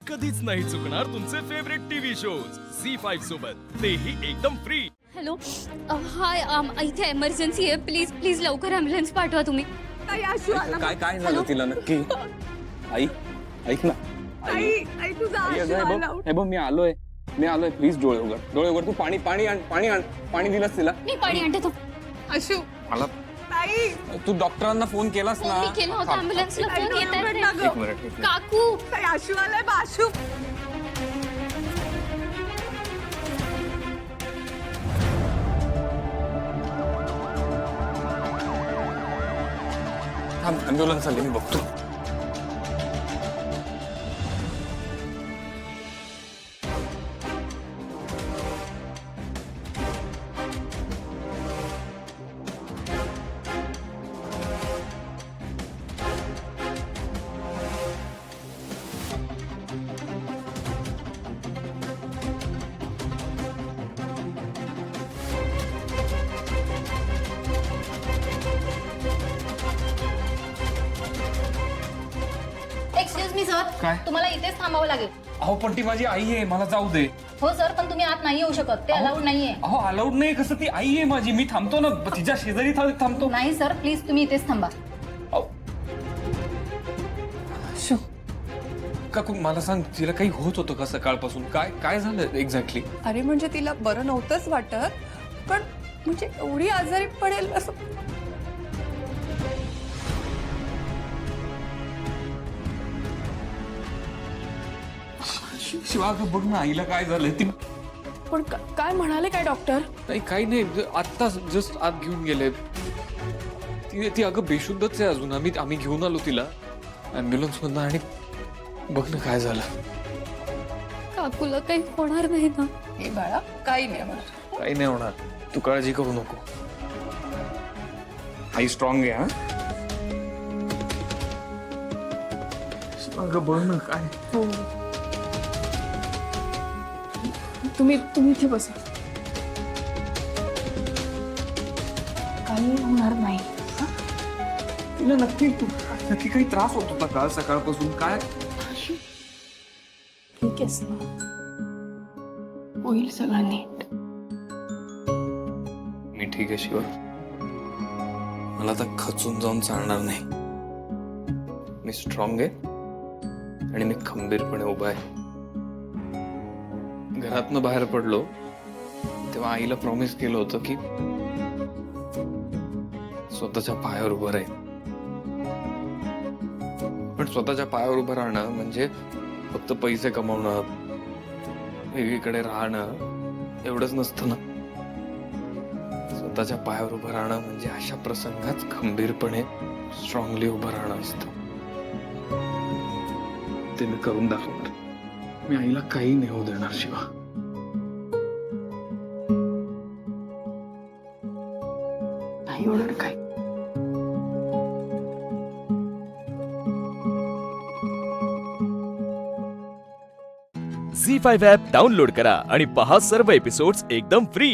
कधीच नाही चुकणार तुमचे फेवरेट टीव्ही शोज झी5 सोबत, तेही एकदम फ्री. हॅलो हाय इथे एमर्जन्सी आहे. प्लीज प्लीज लवकर ॲम्ब्युलन्स पाठवा तुम्ही. काय काय झालं तिला नक्की? आई ऐक ना. आई तुझा आई, आशू अगं, आला. हे बघ मी आलोय प्लीज डोळे उघड तू. पाणी आण पाणी दिलंस तिला? मी पाणी आणते तो. आशू मला ताई तू डॉक्टरांना फोन केलास ना? मी केला होता ॲम्ब्युलन्सला ताई, फोन. येत डोळे आहे. उघड ना गं. एक मिनिट. काकू ताई आशू आलाय बा आशू. ॲम्ब्युलन्स आली, मी बघतो. एक्सक्यूज मी सर, काय? तुम्हाला इथेच थांबावं लागेल. अहो पण ती माझी आई आहे, मला जाऊ दे. हो सर, पण तुम्ही आत नाही येऊ शकत, ते अलाउड नाहीये. अहो अलाउड नाही कसं? ती आई आहे माझी, मी थांबतो ना, तिच्या शेजारी थांबतो. नाही सर, प्लीज तुम्ही इथेच थांबा. अहो. काकू मला सांग, तिला काही होत होतं का सकाळपासून? काय काय झालं एक्झॅक्टली? अरे म्हणजे तिला बरं नव्हतंच वाटत, पण म्हणजे एवढी आजारी पडेल असं. शिवा अगं बघ ना, आईला काय झालंय? ती पण काय म्हणाले काय डॉक्टर? नाही काही नाही, आत्ता जस्ट आत घेऊन गेले. ती अगं बेशुद्धच आहे अजून. आम्ही घेऊन आलो तिला ॲम्ब्युलन्स मधनं, आणि बघ ना काय झालं. काकूला काही होणार नाही ना? हे बाळा काही नाही होणार. काही नाही होणार, तू काळजी करू नको. आई स्ट्रॉंग आहे. हा अगं बघ ना काय. हो तुम्ही इथे बसा. काही होणार नाही. तिला नक्की काही त्रास होत होता का सकाळपासून? काय ठीक आहेस ना, होईल सगळं नीट. मी ठीक आहे शिवा, मला आता खचून जाऊन चालणार नाही. मी स्ट्रॉंग आहे आणि मी खंबीरपणे उभा आहे. घरातनं बाहेर पडलो तेव्हा आईला प्रॉमिस केलं होतं की स्वतःच्या पायावर उभं राहील. पण स्वतःच्या पायावर उभं राहणं म्हणजे फक्त पैसे कमवणं, वेगळीकडे राहणं एवढंच नसतं ना. स्वतःच्या पायावर उभं राहणं म्हणजे अशा प्रसंगात खंबीरपणे स्ट्रॉंगली उभं राहणं असतं. ते मी करून दाखवणार. मी आईला काही नाही होऊ देणार शिवा. नाही होणार काय. झी5 ॲप डाउनलोड करा आणि पहा सर्व एपिसोड्स एकदम फ्री.